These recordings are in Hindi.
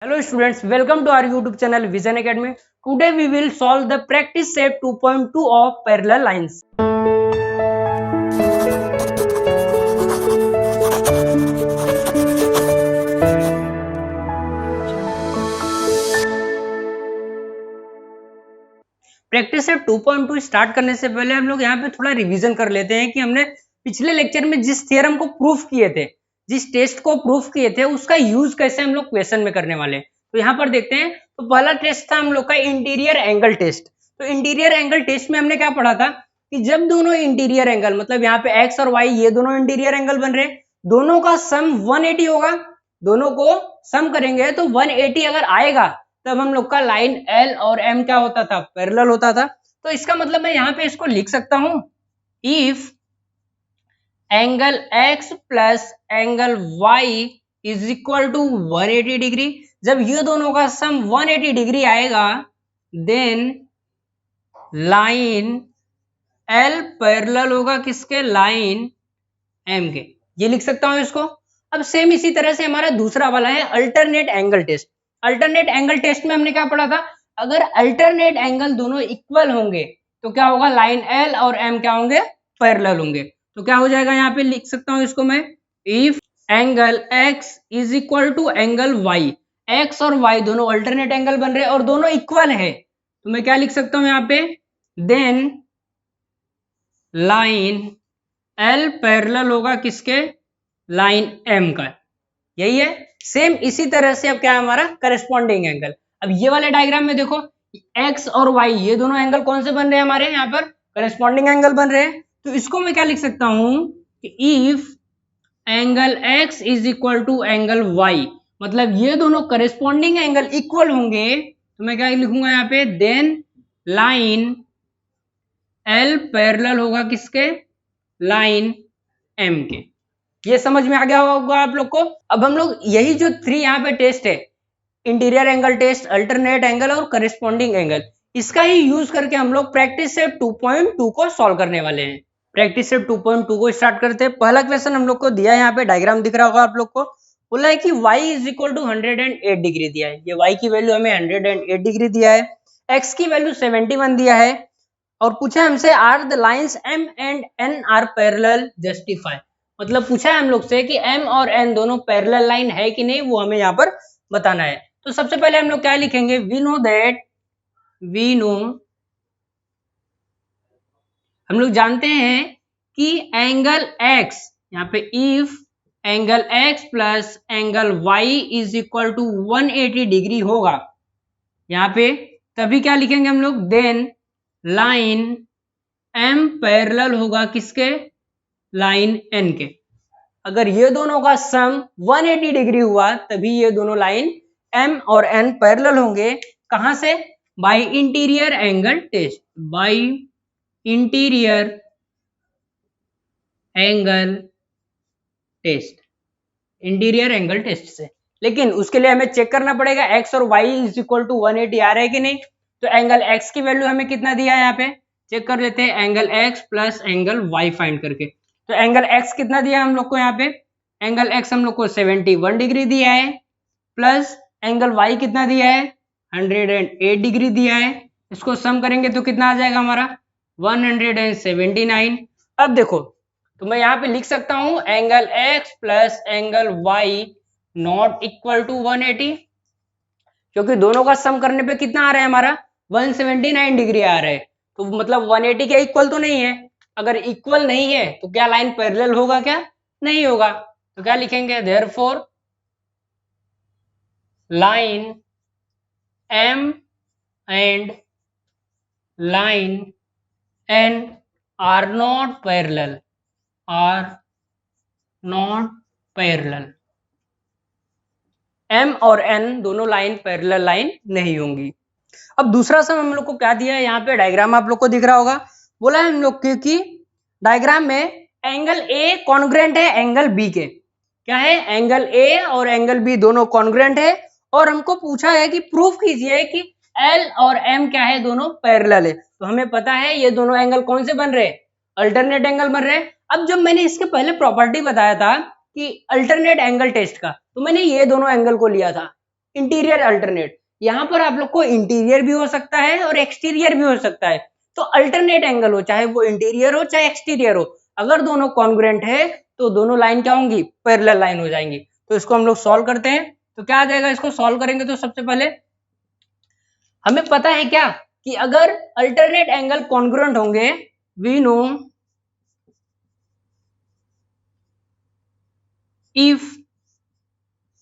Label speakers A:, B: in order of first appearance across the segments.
A: Hello students, welcome to our YouTube channel Vision Academy. Today we will solve the practice set 2.2 of parallel lines. Practice set 2.2 start करने से पहले हम लोग यहाँ पे थोड़ा रिवीजन कर लेते हैं कि हमने पिछले लेक्चर में जिस थ्योरम को प्रूफ किए थे, जिस टेस्ट को प्रूफ किए थे, उसका यूज कैसे हम लोग क्वेश्चन में करने वाले हैं। तो यहाँ पर देखते हैं। तो पहला टेस्ट था हम लोग का इंटीरियर एंगल टेस्ट। तो इंटीरियर एंगल टेस्ट में हमने क्या पढ़ा था कि जब दोनों इंटीरियर एंगल मतलब यहाँ पे एक्स और वाई ये दोनों इंटीरियर एंगल बन रहे हैं, दोनों का सम 180 होगा। दोनों को सम करेंगे तो 180 अगर आएगा तब हम लोग का लाइन एल और एम क्या होता था, पैरेलल होता था। तो इसका मतलब मैं यहाँ पे इसको लिख सकता हूं, if angle X plus angle Y is equal to 180 degree, जब ये दोनों का सम 180 डिग्री आएगा देन लाइन एल पैरेलल होगा किसके, लाइन एम के। ये लिख सकता हूं इसको। अब सेम इसी तरह से हमारा दूसरा वाला है alternate angle test. Alternate angle test में हमने क्या पढ़ा था, अगर अल्टरनेट एंगल दोनों इक्वल होंगे तो क्या होगा, लाइन एल और एम क्या होंगे, पैरेलल होंगे। तो क्या हो जाएगा, यहाँ पे लिख सकता हूं इसको मैं, if angle X is equal to angle Y, X और वाई दोनों अल्टरनेट एंगल बन रहे हैं और दोनों इक्वल है, तो मैं क्या लिख सकता हूं यहाँ पे, देन लाइन एल पैरेलल होगा किसके, लाइन एम का। यही है। सेम इसी तरह से अब क्या है हमारा करस्पॉन्डिंग एंगल। अब ये वाले डायग्राम में देखो, एक्स और वाई ये दोनों एंगल कौन से बन रहे हैं हमारे, यहाँ पर करस्पॉन्डिंग एंगल बन रहे हैं। तो इसको मैं क्या लिख सकता हूं कि if angle X is equal to angle Y, मतलब ये दोनों करस्पॉन्डिंग एंगल इक्वल होंगे, तो मैं क्या लिखूंगा यहाँ पे, देन लाइन एल पैरेलल होगा किसके, लाइन एम के। ये समझ में आ गया होगा आप लोग को। अब हम लोग यही जो 3 यहाँ पे टेस्ट है, interior angle test, alternate angle और करस्पॉन्डिंग एंगल, इसका ही यूज करके हम लोग प्रैक्टिस सेट 2.2 को सॉल्व करने वाले हैं। प्रैक्टिस सेट 2.2 को स्टार्ट करते हैं। पहला क्वेश्चन हम लोग को दिया है, यहाँ पे डायग्राम दिख रहा होगा आप लोग को। बोला है कि y is equal to 108 degree दिया है। ये y की वैल्यू हमें 108 डिग्री दिया है, x की वैल्यू 71 दिया है और पूछा हमसे are the lines m and n are parallel, justify. मतलब पूछा है हम लोग से कि m और n दोनों पैरेलल लाइन है कि नहीं, वो हमें यहाँ पर बताना है। तो सबसे पहले हम लोग क्या लिखेंगे, वी नो हम लोग जानते हैं कि एंगल x, यहाँ पे if angle x plus angle y is equal to 180 degree होगा यहाँ पे, तभी क्या लिखेंगे हम लोग, देन लाइन m पैरेलल होगा किसके, लाइन n के। अगर ये दोनों का सम 180 डिग्री हुआ तभी ये दोनों लाइन m और n पैरेलल होंगे। कहां से, by interior angle test, by interior angle test, interior angle test से। लेकिन उसके लिए हमें चेक करना पड़ेगा x और y इज इक्वल टू 180 आ रहा है कि नहीं। तो एंगल x की वैल्यू हमें कितना दिया है, यहाँ पे चेक कर लेते हैं, angle x plus angle y find करके। तो एंगल x कितना दिया हम लोग को, यहाँ पे एंगल x हम लोग को 71 डिग्री दिया है, प्लस एंगल y कितना दिया है, 108 डिग्री दिया है। इसको सम करेंगे तो कितना आ जाएगा हमारा, 179। अब देखो, तो मैं यहाँ पे लिख सकता हूं angle x plus angle y not equal to 180, क्योंकि दोनों का सम करने पे कितना आ रहा है हमारा, 179 डिग्री आ रहा है। तो मतलब 180 के इक्वल तो नहीं है। अगर इक्वल नहीं है तो क्या लाइन पैरेलल होगा, क्या नहीं होगा। तो क्या लिखेंगे, therefore line m and line n are not parallel, are not parallel. m और n दोनों लाइन पैरेलल लाइन नहीं होंगी। अब दूसरा सम हम लोग को क्या दिया है, यहाँ पे डायग्राम आप लोग को दिख रहा होगा। बोला है हम लोग कि डायग्राम में एंगल A कॉन्ग्रुएंट है एंगल B के। क्या है, एंगल A और एंगल B दोनों कॉन्ग्रुएंट है और हमको पूछा है कि प्रूफ कीजिए कि L और M क्या है, दोनों पैरेलल है। तो हमें पता है ये दोनों एंगल कौन से बन रहे हैं, अल्टरनेट एंगल बन रहे हैं। अब जब मैंने इसके पहले प्रॉपर्टी बताया था कि अल्टरनेट एंगल टेस्ट का, तो मैंने ये दोनों एंगल को लिया था, इंटीरियर अल्टरनेट। यहाँ पर आप लोग को इंटीरियर भी हो सकता है और एक्सटीरियर भी हो सकता है। तो अल्टरनेट एंगल हो, चाहे वो इंटीरियर हो चाहे एक्सटीरियर हो, अगर दोनों कॉन्ग्रुएंट है तो दोनों लाइन क्या होंगी, पैरेलल लाइन हो जाएंगी। तो इसको हम लोग सॉल्व करते हैं। तो क्या आ जाएगा, इसको सॉल्व करेंगे तो सबसे पहले हमें पता है क्या कि अगर अल्टरनेट एंगल कॉन्ग्रुएंट होंगे, we know if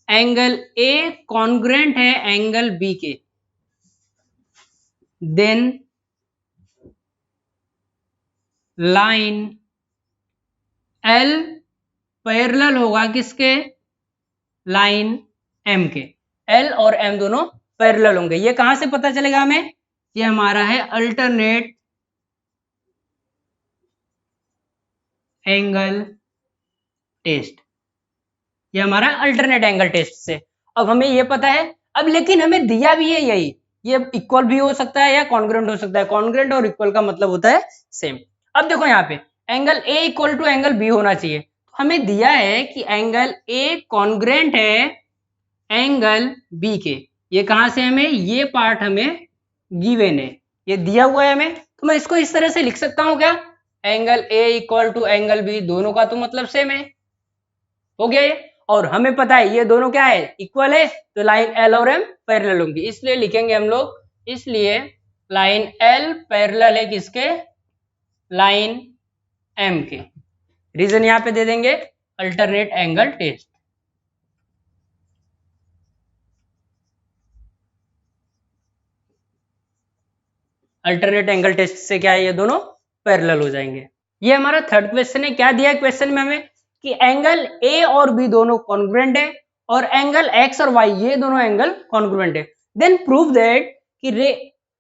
A: angle A congruent है एंगल बी के, देन लाइन एल पैरेलल होगा किसके, लाइन एम के। एल और एम दोनों पैरेलल होंगे। ये कहां से पता चलेगा हमें, ये हमारा है अल्टरनेट एंगल टेस्ट, ये हमारा अल्टरनेट एंगल टेस्ट से। अब हमें ये पता है, अब लेकिन हमें दिया भी है यही, ये इक्वल भी हो सकता है या कॉन्ग्रुएंट हो सकता है। कॉन्ग्रुएंट और इक्वल का मतलब होता है सेम। अब देखो यहाँ पे angle A equal to angle B होना चाहिए। तो हमें दिया है कि एंगल ए कॉन्ग्रुएंट है एंगल बी के। ये कहां से हमें, ये पार्ट हमें गिवन है, ये दिया हुआ है हमें। तो मैं इसको इस तरह से लिख सकता हूं क्या, angle A equal to angle B, दोनों का तो मतलब सेम है, हो गया ये। और हमें पता है ये दोनों क्या है, इक्वल है, तो लाइन एल और एम पैरेलल होंगी, इसलिए लिखेंगे हम लोग, इसलिए लाइन एल पैरेलल है किसके, लाइन एम के। रीजन यहां पे दे देंगे alternate angle test. Alternate angle test से क्या है, ये दोनों पैरेलल हो जाएंगे। ये हमारा थर्ड क्वेश्चन है। क्या दिया है क्वेश्चन में हमें कि एंगल ए और बी दोनों कॉन्ग्रुएंट है और एंगल एक्स और वाई ये दोनों एंगल कॉन्ग्रुएंट है। देन प्रूव दैट कि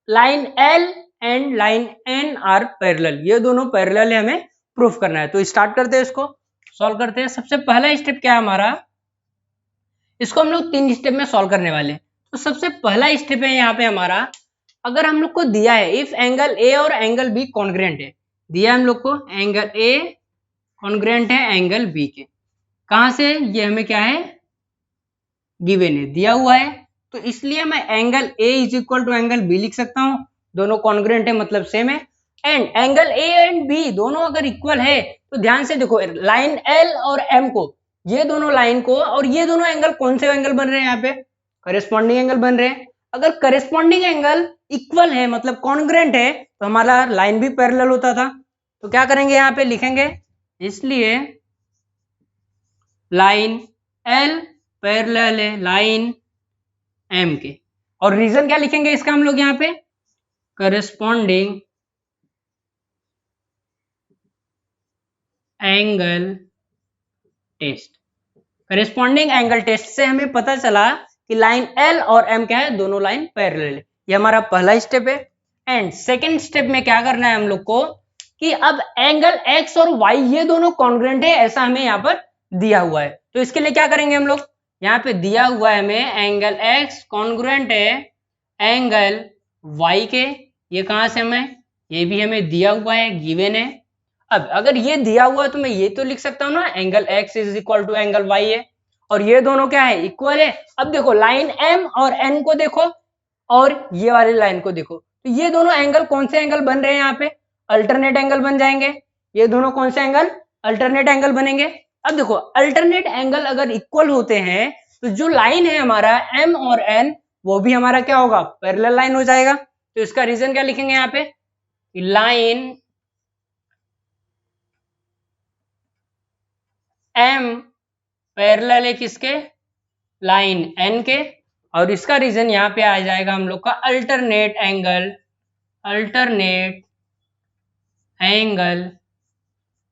A: line L and line N are parallel, ये दोनों पैरेलल है, हमें प्रूफ करना है। तो स्टार्ट करते हैं, इसको सॉल्व करते हैं। सबसे पहला स्टेप क्या है हमारा, इसको हम लोग 3 स्टेप में सॉल्व करने वाले हैं। तो सबसे पहला स्टेप है यहाँ पे हमारा, अगर हम लोग को दिया है इफ एंगल ए और एंगल बी कॉन्ग्रुएंट है, दिया हम लोग को एंगल ए कॉन्ग्रुएंट है एंगल बी के, कहां से, ये हमें क्या है गिवन है, दिया हुआ है। तो इसलिए मैं angle A is equal to angle B लिख सकता हूं, दोनों कॉन्ग्रुएंट है मतलब सेम है। And angle A and B दोनों अगर इक्वल है तो ध्यान से देखो लाइन एल और एम को, ये दोनों लाइन को और ये दोनों एंगल कौन से एंगल बन रहे हैं, यहाँ पे करेस्पॉन्डिंग एंगल बन रहे हैं। अगर करेस्पॉन्डिंग एंगल इक्वल है मतलब कॉन्ग्रुएंट है तो हमारा लाइन भी पैरेलल होता था। तो क्या करेंगे, यहाँ पे लिखेंगे, इसलिए लाइन एल पैरेलल है लाइन एम के। और रीजन क्या लिखेंगे इसका हम लोग यहाँ पे, corresponding angle test. Corresponding angle test से हमें पता चला कि लाइन एल और एम क्या है, दोनों लाइन पैरेलल है। ये हमारा पहला स्टेप है। एंड सेकेंड स्टेप में क्या करना है हम लोग को कि अब एंगल एक्स और वाई ये दोनों कॉन्ग्रुएंट है, ऐसा हमें यहाँ पर दिया हुआ है। तो इसके लिए क्या करेंगे हम लोग, यहाँ पे दिया हुआ है हमें एंगल एक्स कॉन्ग्रुएंट है एंगल वाई के, ये कहां से हमें, ये भी हमें दिया हुआ है, गिवन है। अब अगर ये दिया हुआ है तो मैं ये तो लिख सकता हूँ ना, angle X is equal to angle Y है और ये दोनों क्या है, इक्वल है। अब देखो लाइन एम और एन को देखो और ये वाली लाइन को देखो, तो ये दोनों एंगल कौन से एंगल बन रहे हैं, यहाँ पे अल्टरनेट एंगल बन जाएंगे। ये दोनों कौन से एंगल, अल्टरनेट एंगल बनेंगे। अब देखो अल्टरनेट एंगल अगर इक्वल होते हैं तो जो लाइन है हमारा एम और एन वो भी हमारा क्या होगा, पैरेलल लाइन हो जाएगा। तो इसका रीजन क्या लिखेंगे यहाँ पे, लाइन एम पैरेलल है किसके, लाइन एन के। और इसका रीजन यहाँ पे आ जाएगा हम लोग का alternate angle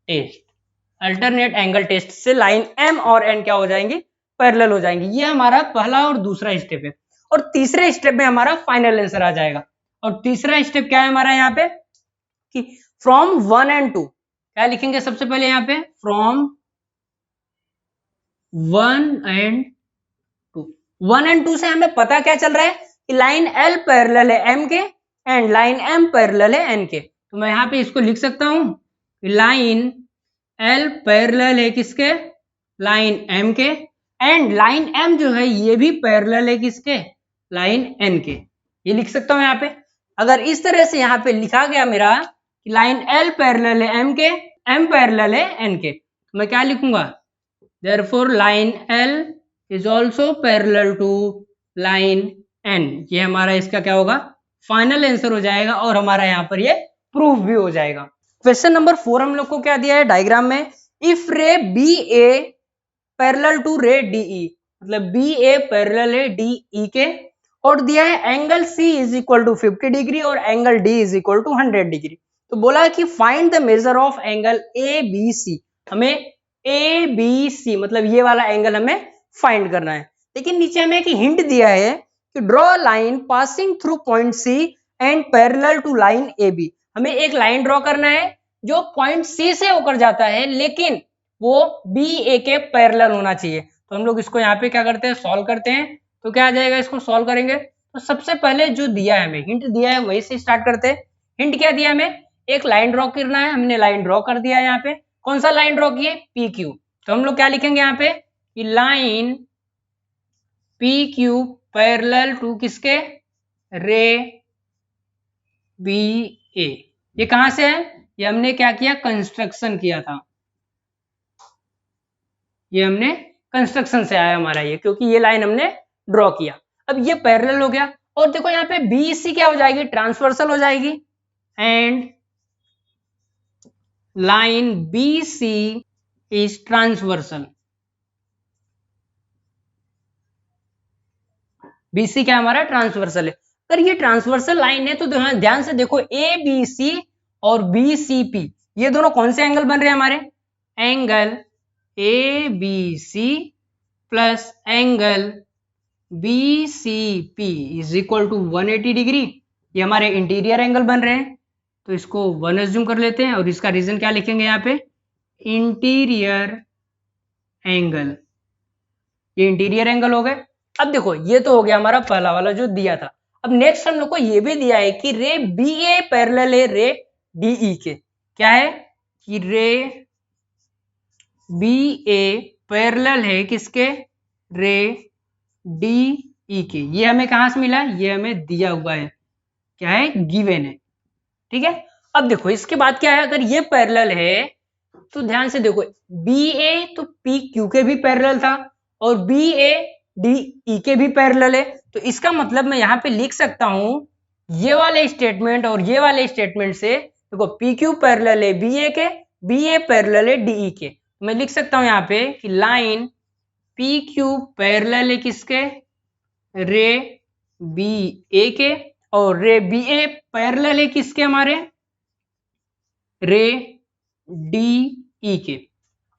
A: test. Alternate angle test से लाइन एम और एन क्या हो जाएंगी, पैरेलल हो जाएंगी। ये हमारा पहला और दूसरा स्टेप है। और तीसरे स्टेप में हमारा फाइनल आंसर आ जाएगा। और तीसरा स्टेप क्या है हमारा यहाँ पे कि फ्रॉम 1 एंड 2, क्या लिखेंगे सबसे पहले यहाँ पे, फ्रॉम 1 एंड 2। 1 एंड 2 से हमें पता क्या चल रहा है कि लाइन एल पैरेलल है एम के एंड लाइन एम पैरेलल है एन के। तो मैं यहाँ पे इसको लिख सकता हूं लाइन एल पैरेलल है किसके, लाइन एम के एंड लाइन एम जो है ये भी पैरेलल है किसके, लाइन एन के। ये लिख सकता हूं यहाँ पे। अगर इस तरह से यहाँ पे लिखा गया मेरा कि लाइन एल पैरेलल है एम के, एम पैरेलल है एन के, तो मैं क्या लिखूंगा, therefore line L is also parallel to line N. ये हमारा इसका क्या होगा, फाइनल आंसर हो जाएगा और हमारा यहाँ पर ये प्रूफ भी हो जाएगा। क्वेश्चन नंबर 4 हम लोग को क्या दिया है डायग्राम में, if ray B A parallel to ray D E, मतलब बी ए पैरेलल है डी ई के, और दिया है angle C is equal to 50 degree और angle D is equal to 100 degree. तो बोला कि find the measure of angle A B C, हमें ए बी सी मतलब ये वाला एंगल हमें फाइंड करना है। लेकिन नीचे हमें एक हिंट दिया है कि draw line passing through point C and parallel to line A B, हमें एक लाइन ड्रॉ करना है जो पॉइंट सी से होकर जाता है लेकिन वो बी ए के पैरेलल होना चाहिए। तो हम लोग इसको यहाँ पे क्या करते हैं, सॉल्व करते हैं। तो क्या आ जाएगा, इसको सॉल्व करेंगे तो सबसे पहले जो दिया है हमें हिंट दिया है वही से स्टार्ट करते हैं। हिंट क्या दिया हमें, एक लाइन ड्रॉ करना है, हमने लाइन ड्रॉ कर दिया है। यहाँ पे कौन सा लाइन ड्रॉ किए, पी क्यू। तो हम लोग क्या लिखेंगे यहाँ पे कि line P Q parallel to किसके, रे बी ए। ये कहां से है, ये हमने क्या किया, कंस्ट्रक्शन किया था, ये हमने कंस्ट्रक्शन से आया हमारा ये, क्योंकि ये लाइन हमने ड्रॉ किया। अब ये पैरेलल हो गया और देखो यहाँ पे बी सी क्या हो जाएगी, ट्रांसवर्सल हो जाएगी। And line B C is transversal, B C क्या हमारा ट्रांसवर्सल है। अगर ये ट्रांसवर्सल लाइन है तो ध्यान से देखो ए बी सी और बी सी पी ये दोनों कौन से एंगल बन रहे हैं हमारे, angle A B C plus angle B C P is equal to 180 degree. ये हमारे इंटीरियर एंगल बन रहे हैं तो इसको 1 एज्यूम कर लेते हैं और इसका रीजन क्या लिखेंगे यहाँ पे, इंटीरियर एंगल। ये इंटीरियर एंगल हो गए। अब देखो ये तो हो गया हमारा पहला वाला जो दिया था। अब नेक्स्ट हम लोग को ये भी दिया है कि रे बी ए पैरेलल है रे डी ई के। क्या है कि रे बी ए पैरेलल है किसके, रे डी ई के। ये हमें कहां से मिला, ये हमें दिया हुआ है, क्या है, गिवन है। ठीक है। अब देखो इसके बाद क्या है, अगर ये पैरेलल है तो ध्यान से देखो बी ए तो पी क्यू के भी पैरेलल था और बी ए डी ई के भी पैरेलल है। तो इसका मतलब मैं यहाँ पे लिख सकता हूं ये वाले स्टेटमेंट और ये वाले स्टेटमेंट से, देखो पी क्यू पैरेलल है बी ए पैरेलल है डी ई के। मैं लिख सकता हूं यहाँ पे कि लाइन पी क्यू पैरेलल है किसके, रे बी ए के, और रे बी ए पैरेलल है किसके, हमारे रे डी ई के।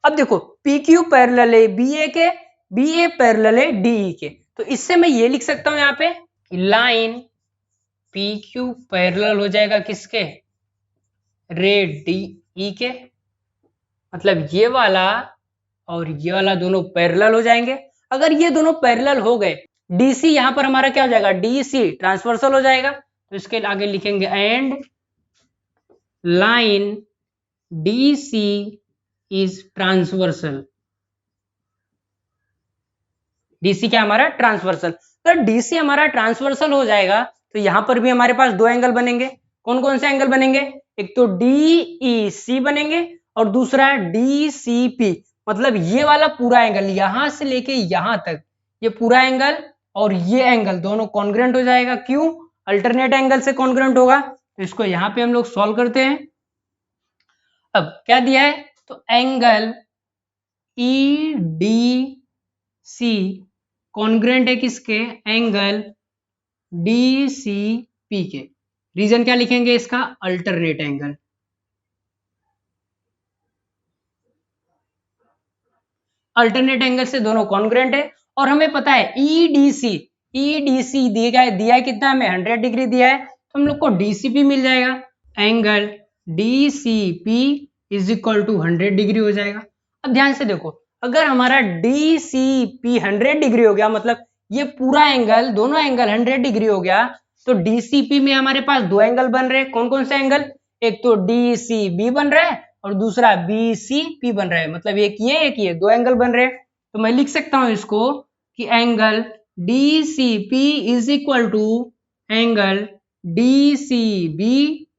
A: अब देखो पी क्यू पैरेलल है बी ए के, बी ए पैरेलल है डी ई के। तो इससे मैं ये लिख सकता हूं यहाँ पे कि लाइन पी क्यू पैरेलल हो जाएगा किसके, रे डी ई के, मतलब ये वाला और ये वाला दोनों पैरेलल हो जाएंगे। अगर ये दोनों पैरेलल हो गए, डीसी यहां पर हमारा क्या हो जाएगा, डीसी ट्रांसवर्सल हो जाएगा। तो इसके आगे लिखेंगे and line DC is transversal. DC क्या हमारा ट्रांसवर्सल। अगर डीसी हमारा ट्रांसवर्सल हो जाएगा तो यहां पर भी हमारे पास दो एंगल बनेंगे। कौन कौन से एंगल बनेंगे, एक तो डीईसी बनेंगे और दूसरा डीसीपी, मतलब ये वाला पूरा एंगल यहां से लेके यहां तक ये पूरा एंगल और ये एंगल दोनों कॉन्ग्रुएंट हो जाएगा। क्यों, अल्टरनेट एंगल से कॉन्ग्रुएंट होगा। तो इसको यहां पे हम लोग सॉल्व करते हैं। अब क्या दिया है, तो angle E D C congruent है किसके, एंगल डी सी पी के। रीजन क्या लिखेंगे इसका, अल्टरनेट एंगल। अल्टरनेट एंगल से दोनों कॉन्ग्रुएंट है और हमें पता है ईडीसी दिया है कितना, हमें 100 डिग्री दिया है, तो हम लोग को डीसीपी मिल जाएगा। Angle DCP is equal to 100 degree हो जाएगा। अब ध्यान से देखो, अगर हमारा डीसीपी 100 डिग्री हो गया, मतलब ये पूरा एंगल, दोनों एंगल 100 डिग्री हो गया, तो डीसीपी में हमारे पास दो एंगल बन रहे हैं। कौन कौन से एंगल, एक तो डीसीबी बन रहा है और दूसरा बीसीपी बन रहा है, मतलब एक ये दो एंगल बन रहे हैं। तो मैं लिख सकता हूं इसको कि angle DCP is equal to angle DCB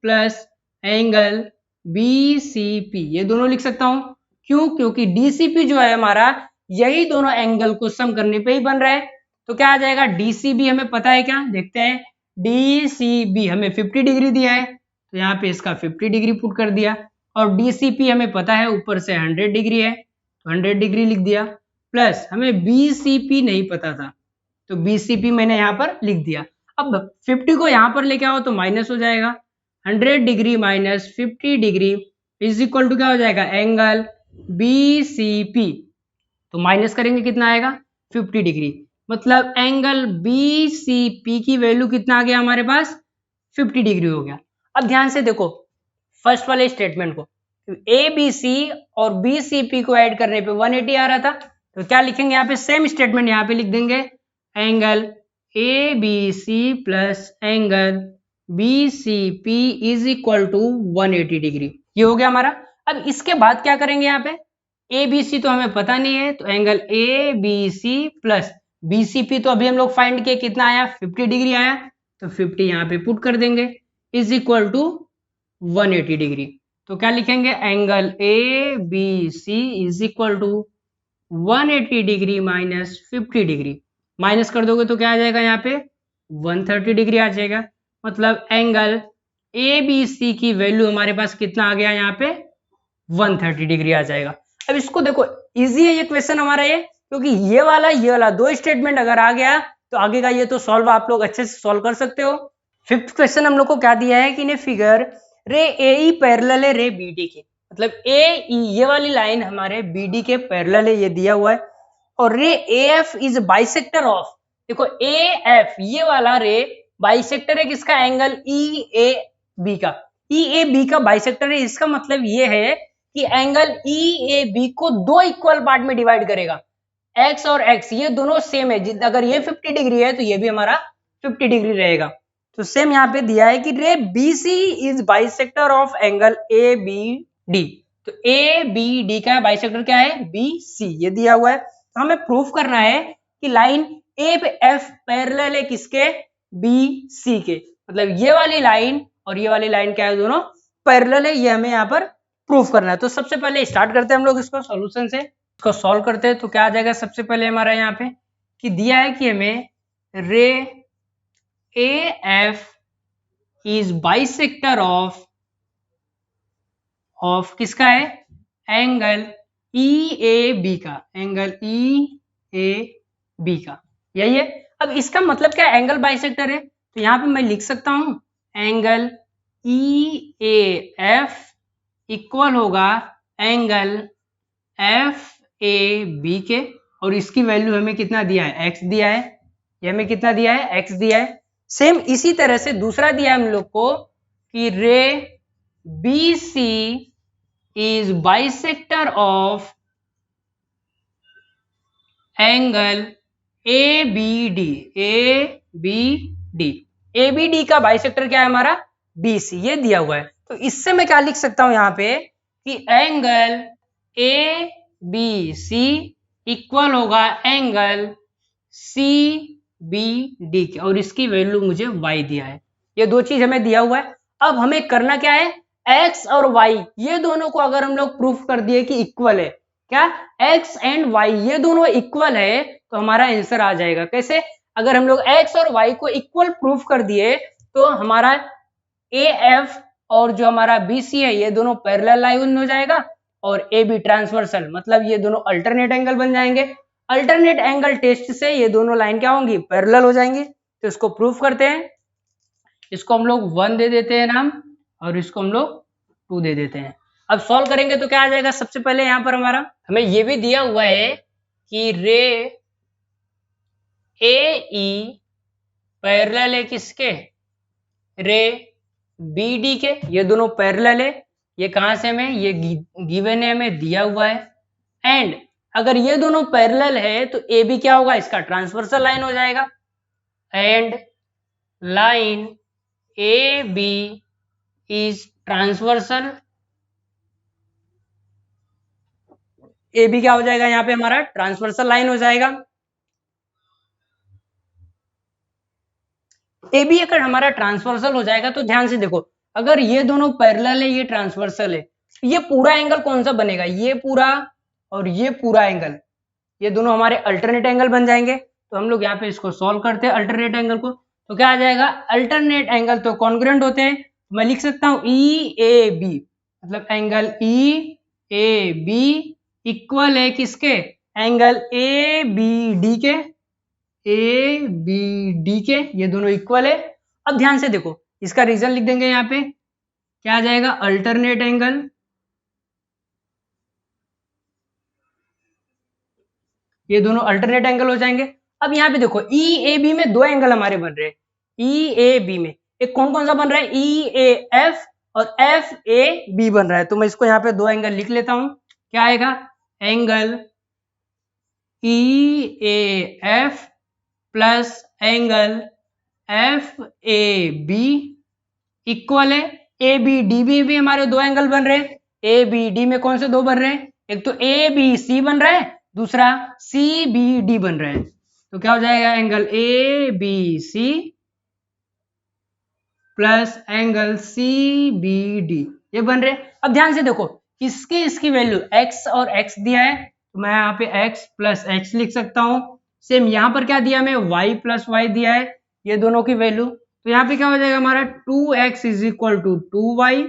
A: plus angle BCP, ये दोनों लिख सकता हूं। क्यों? क्योंकि DCP जो है हमारा, यही दोनों एंगल को सम करने पे ही बन रहा है। तो क्या आ जाएगा, DCB हमें पता है, क्या देखते हैं, DCB हमें 50 डिग्री दिया है, तो यहाँ पे इसका 50 डिग्री पुट कर दिया, और DCP हमें पता है ऊपर से 100 डिग्री है, तो 100 डिग्री लिख दिया, प्लस हमें BCP नहीं पता था, तो BCP मैंने यहाँ पर लिख दिया। अब 50 को यहाँ पर लेके आओ तो माइनस हो जाएगा, 100 degree minus 50 degree is equal to क्या हो जाएगा, एंगल BCP। तो माइनस करेंगे कितना आएगा, 50 डिग्री, मतलब एंगल BCP की वैल्यू कितना आ गया हमारे पास, 50 डिग्री हो गया। अब ध्यान से देखो फर्स्ट वाले स्टेटमेंट को, ABC और BCP को ऐड करने पे 180 आ रहा था, तो क्या लिखेंगे यहाँ पे, सेम स्टेटमेंट यहाँ पे लिख देंगे, angle ABC plus angle BCP is equal to 180 degree, ये हो गया हमारा। अब इसके बाद क्या करेंगे, यहाँ पे ABC तो हमें पता नहीं है, तो एंगल ABC प्लस BCP तो अभी हम लोग फाइंड किए, कितना आया, 50 डिग्री आया, तो 50 यहाँ पे पुट कर देंगे इज इक्वल टू 180 डिग्री। तो क्या लिखेंगे, angle ABC is equal to 180 degree minus 50 degree, minus कर दोगे तो क्या आ जाएगा, यहाँ पे 130 डिग्री आ जाएगा, मतलब एंगल ABC की वैल्यू हमारे पास कितना आ गया, यहाँ पे 130 डिग्री आ जाएगा। अब इसको देखो, इजी है ये क्वेश्चन हमारा ये, क्योंकि ये वाला दो स्टेटमेंट अगर आ गया तो आगे का ये तो सॉल्व आप लोग अच्छे से सॉल्व कर सकते हो। फिफ्थ क्वेश्चन हम लोग को क्या दिया है कि इन फिगर रे AE पैरेलल है रे BD के, मतलब AE ये वाली लाइन हमारे BD के पैरेलल है, ये दिया हुआ है, और रे AF इज बाइसेक्टर ऑफ, देखो AF ये वाला रे बाइसेक्टर है किसका, एंगल EAB का, EAB का बाइसेक्टर है, इसका मतलब ये है कि एंगल EAB को दो इक्वल पार्ट में डिवाइड करेगा, x और x ये दोनों सेम है, अगर ये 50 डिग्री है तो ये भी हमारा 50 डिग्री रहेगा। तो सेम यहाँ पे दिया है कि रे BC is bisector of angle ABD, तो ABD का बाइसेक्टर क्या है, BC, ये दिया हुआ है। तो हमें प्रूफ करना है कि लाइन AF पैरेलल है किसके, BC के, मतलब ये वाली लाइन और ये वाली लाइन क्या है, दोनों पैरेलल है, ये हमें यहाँ पर प्रूफ करना है। तो सबसे पहले स्टार्ट करते हैं हम लोग इसको सॉल्यूशन से, इसको सॉल्व करते हैं। तो क्या आ जाएगा, सबसे पहले हमारा यहाँ पे कि दिया है कि हमें रे AF इज बाइसेक्टर ऑफ किसका है, एंगल EAB का, एंगल EAB का, यही है। अब इसका मतलब क्या, एंगल बाइसेक्टर है, तो यहाँ पे मैं लिख सकता हूं एंगल EAF इक्वल होगा एंगल FAB के, और इसकी वैल्यू हमें कितना दिया है, x दिया है, ये हमें कितना दिया है, x दिया है। सेम इसी तरह से दूसरा दिया है हम लोग को कि रे BC is bisector of angle ABD, ABD का बाइसेक्टर क्या है हमारा, BC, ये दिया हुआ है। तो इससे मैं क्या लिख सकता हूं यहाँ पे कि एंगल ABC इक्वल होगा एंगल CBD के, और इसकी वैल्यू मुझे y दिया है, ये दो चीज हमें दिया हुआ है। अब हमें करना क्या है, x और y ये दोनों को अगर हम लोग प्रूफ कर दिए कि इक्वल है, क्या x एंड y ये दोनों इक्वल है, तो हमारा आंसर आ जाएगा। कैसे, अगर हम लोग x और y को इक्वल प्रूफ कर दिए तो हमारा AF और जो हमारा BC है ये दोनों पैरेलल लाइन हो जाएगा, और AB ट्रांसवर्सल, मतलब ये दोनों अल्टरनेट एंगल बन जाएंगे। अल्टरनेट एंगल टेस्ट से ये दोनों लाइन क्या होंगी, पैरेलल हो जाएंगी। तो इसको प्रूफ करते हैं, इसको हम लोग 1 दे देते हैं नाम, और इसको हम लोग 2 दे देते हैं। अब सॉल्व करेंगे तो क्या आ जाएगा, सबसे पहले यहाँ पर हमारा हमें ये भी दिया हुआ है कि रे AE पैरेलल है किसके, रे BD के, ये दोनों पैरेलल है, ये कहां से हमें, ये गिवन है, हमें दिया हुआ है। एंड अगर ये दोनों पैरेलल है तो AB क्या होगा, इसका ट्रांसवर्सल लाइन हो जाएगा, and line AB is transversal A B क्या हो जाएगा यहाँ पे हमारा ट्रांसवर्सल लाइन हो जाएगा। ए बी अगर हमारा ट्रांसवर्सल हो जाएगा तो ध्यान से देखो, अगर ये दोनों पैरेलल है, ये ट्रांसवर्सल है, ये पूरा एंगल कौन सा बनेगा, ये पूरा और ये पूरा एंगल, ये दोनों हमारे अल्टरनेट एंगल बन जाएंगे। तो हम लोग यहाँ पे इसको सॉल्व करते हैं अल्टरनेट एंगल को, तो क्या आ जाएगा, अल्टरनेट एंगल तो कॉन्ग्रुएंट होते हैं, मैं लिख सकता हूँ ई ए बी, मतलब angle E A B equal है किसके, एंगल ए बी डी के, ए बी डी के, ये दोनों इक्वल है। अब ध्यान से देखो, इसका रीजन लिख देंगे यहाँ पे, क्या आ जाएगा, अल्टरनेट एंगल, ये दोनों अल्टरनेट एंगल हो जाएंगे। अब यहाँ पे देखो ई ए बी में दो एंगल हमारे बन रहे हैं, ई ए बी में एक कौन कौन सा बन रहा है, ई ए एफ और एफ ए बी बन रहा है। तो मैं इसको यहाँ पे दो एंगल लिख लेता हूं, क्या आएगा, angle E A F plus angle F A B equal है ए बी डी बी भी हमारे दो एंगल बन रहे हैं, ए बी डी में कौन से दो बन रहे हैं, एक तो ए बी सी बन रहा है, दूसरा सी बी डी बन रहा है। तो क्या हो जाएगा, angle A B C plus angle C B D, ये बन रहे। अब ध्यान से देखो, इसकी इसकी वैल्यू x और x दिया है, तो मैं यहाँ पे x प्लस एक्स लिख सकता हूँ। सेम यहाँ पर क्या दिया, हमें y प्लस वाई दिया है, ये दोनों की वैल्यू, तो यहाँ पे क्या हो जाएगा हमारा 2x is equal to 2y,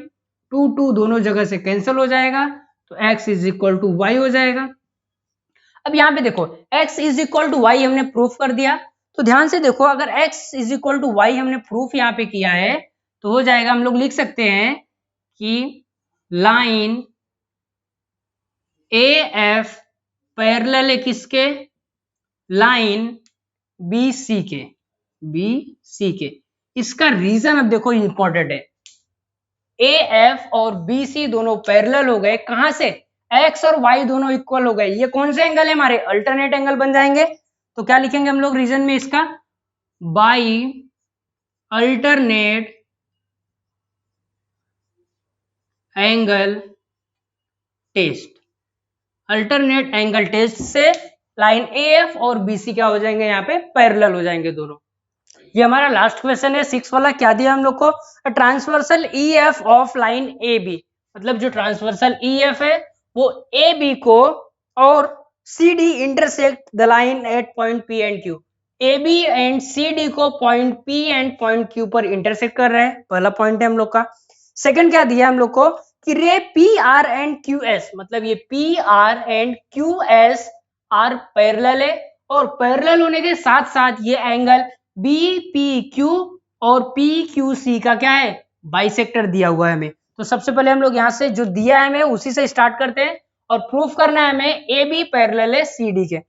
A: 2 दोनों जगह से कैंसिल हो जाएगा, तो x is equal to Y हो जाएगा। अब यहाँ पे देखो x is equal to Y हमने प्रूफ कर दिया, तो ध्यान से देखो, अगर x is equal to Y हमने प्रूफ यहाँ पे किया है, तो हो जाएगा, हम लोग लिख सकते हैं कि लाइन ए एफ पैरेलल है किसके, लाइन बी सी के, बी सी के। इसका रीजन अब देखो इंपॉर्टेंट है, ए एफ और बी सी दोनों पैरेलल हो गए, कहां से, एक्स और वाई दोनों इक्वल हो गए, ये कौन से एंगल है हमारे, अल्टरनेट एंगल बन जाएंगे। तो क्या लिखेंगे हम लोग रीजन में इसका, by alternate angle test, alternate angle test से लाइन ए एफ और बी सी क्या हो जाएंगे, यहाँ पे पैरेलल हो जाएंगे दोनों। ये हमारा लास्ट क्वेश्चन है 6 वाला, क्या दिया हम लोग को, transversal E F of line A B, मतलब जो ट्रांसवर्सल ई एफ है वो ए बी को और C D intersect the line at point P and Q, A B and C D को point P and point Q पर इंटरसेक्ट कर रहे हैं, पहला पॉइंट है हम लोग का। सेकंड क्या दिया हम लोग को, कि रे P are and Q S, मतलब ये P R and Q S R parallel है, और पैरेलल होने के साथ साथ ये एंगल बी पी क्यू और पी क्यू सी का क्या है, बाइसेक्टर दिया हुआ है हमें। तो सबसे पहले हम लोग यहाँ से जो दिया है हमें उसी से स्टार्ट करते हैं, और प्रूफ करना है हमें ए बी पैरेलल है सी डी के।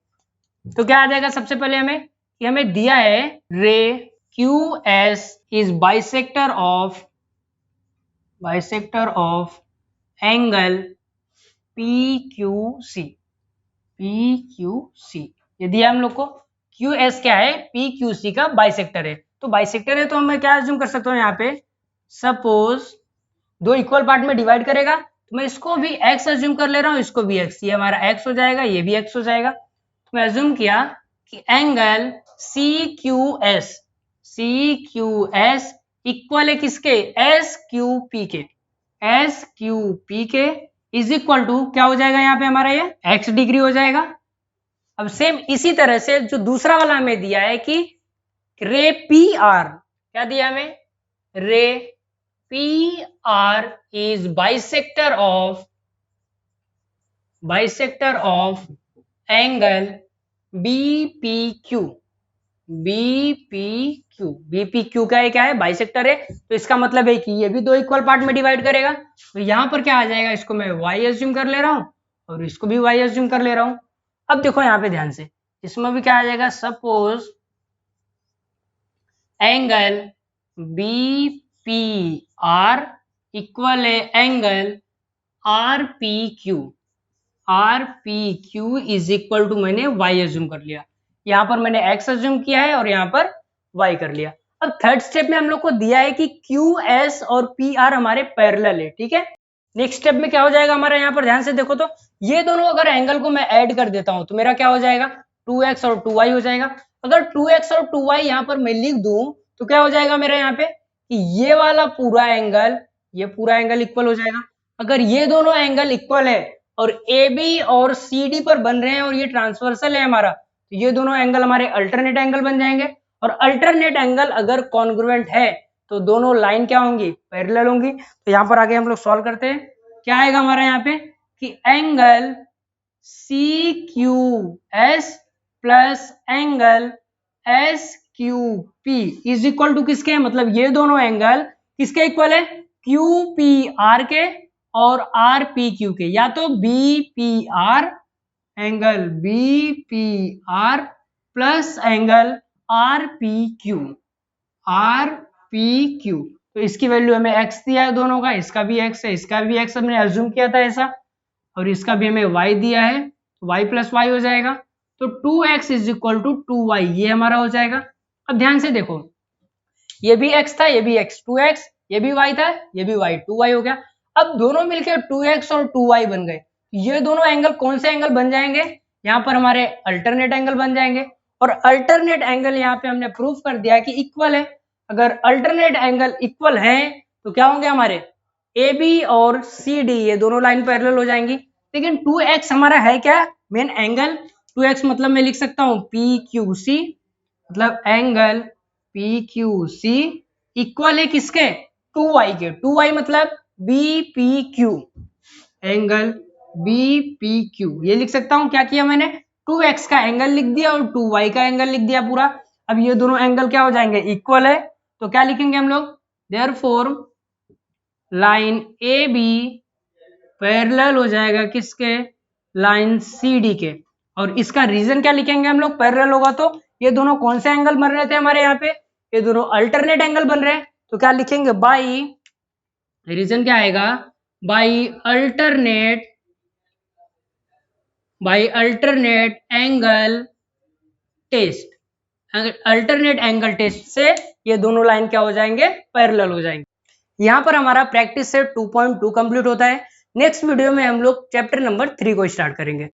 A: तो क्या आ जाएगा, सबसे पहले हमें, कि हमें दिया है ray Q S is bisector of angle P Q C, P Q C, ये दिया हम लोग को, क्यू एस क्या है, पी क्यू सी का बाइसेक्टर है। तो बाइसेक्टर है तो मैं क्या अज्यूम कर सकता हूँ यहाँ पे, सपोज दो इक्वल पार्ट में डिवाइड करेगा, तो मैं इसको भी x अज्यूम कर ले रहा हूँ, इसको भी x, ये हमारा x हो जाएगा, ये भी x हो जाएगा। तो मैं अज्यूम किया कि angle C Q S equal है किसके, एस क्यू पी के इज इक्वल टू क्या हो जाएगा यहाँ पे हमारा, ये x डिग्री हो जाएगा। अब सेम इसी तरह से जो दूसरा वाला हमें दिया है कि रे पी आर, क्या दिया हमें, ray P R is bisector of angle B P Q का क्या है, बाइसेक्टर है, तो इसका मतलब है कि ये भी दो इक्वल पार्ट में डिवाइड करेगा। तो यहां पर क्या आ जाएगा, इसको मैं y अज्यूम कर ले रहा हूं और इसको भी y अज्यूम कर ले रहा हूं। अब देखो यहाँ पे ध्यान से, इसमें भी क्या आ जाएगा, suppose angle B P R equal है angle R P Q is equal to, मैंने y अज्यूम कर लिया, यहाँ पर मैंने x अज्यूम किया है और यहाँ पर y कर लिया। अब थर्ड स्टेप में हम लोग को दिया है कि क्यू एस और पी आर हमारे पैरेलल है, ठीक है। नेक्स्ट स्टेप में क्या हो जाएगा हमारा, यहाँ पर ध्यान से देखो तो ये दोनों अगर एंगल को मैं ऐड कर देता हूं तो मेरा क्या हो जाएगा, 2x और 2y हो जाएगा। अगर 2x और 2y यहाँ पर मैं लिख दूं तो क्या हो जाएगा मेरा यहाँ पे कि ये वाला पूरा एंगल, ये पूरा एंगल इक्वल हो जाएगा। अगर ये दोनों एंगल इक्वल है और AB और CD पर बन रहे हैं और ये ट्रांसवर्सल है हमारा, तो ये दोनों एंगल हमारे अल्टरनेट एंगल बन जाएंगे। और अल्टरनेट एंगल अगर कॉन्ग्रुएंट है तो दोनों लाइन क्या होंगी, पैरेलल होंगी। तो यहाँ पर आगे हम लोग सॉल्व करते हैं। क्या आएगा हमारा यहाँ पे कि angle CQS plus angle SQP is equal to किसके, मतलब ये दोनों एंगल किसके इक्वल है, QPR के और RPQ के, या तो BPR angle BPR plus angle RPQ। तो इसकी वैल्यू हमें x दिया है दोनों का, इसका भी x है, इसका भी x हमने अज्यूम किया था ऐसा, और इसका भी हमें y दिया है, तो y प्लस वाई हो जाएगा। तो 2x is equal to 2y ये हमारा हो जाएगा। अब ध्यान से देखो, ये भी x था, ये भी x 2x, ये भी y था, ये भी y 2y हो गया। अब दोनों मिलकर 2x और 2y बन गए। ये दोनों एंगल कौन से एंगल बन जाएंगे, यहाँ पर हमारे अल्टरनेट एंगल बन जाएंगे। और अल्टरनेट एंगल यहाँ पे हमने प्रूफ कर दिया कि इक्वल है। अगर अल्टरनेट एंगल इक्वल है तो क्या होंगे हमारे AB और CD, ये दोनों लाइन पैरेलल हो जाएंगी। लेकिन 2x हमारा है क्या, मेन एंगल। 2x मतलब मैं लिख सकता हूँ PQC, मतलब एंगल PQC इक्वल है किसके, 2y के। 2y मतलब BPQ, एंगल BPQ ये लिख सकता हूँ। क्या किया मैंने, 2x का एंगल लिख दिया और 2y का एंगल लिख दिया पूरा। अब ये दोनों एंगल क्या हो जाएंगे, इक्वल है। तो क्या लिखेंगे हम लोग, देयरफॉर लाइन AB पैरेलल हो जाएगा किसके, लाइन CD के। और इसका रीजन क्या लिखेंगे हम लोग, पैरेलल होगा तो ये दोनों कौन से एंगल बन रहे थे हमारे यहाँ पे, ये दोनों अल्टरनेट एंगल बन रहे हैं। तो क्या लिखेंगे, बाई, रीजन क्या आएगा, by alternate angle test. Alternate angle test से ये दोनों लाइन क्या हो जाएंगे, पैरेलल हो जाएंगे। यहाँ पर हमारा प्रैक्टिस सेट 2.2 कंप्लीट होता है। नेक्स्ट वीडियो में हम लोग चैप्टर नंबर 3 को स्टार्ट करेंगे।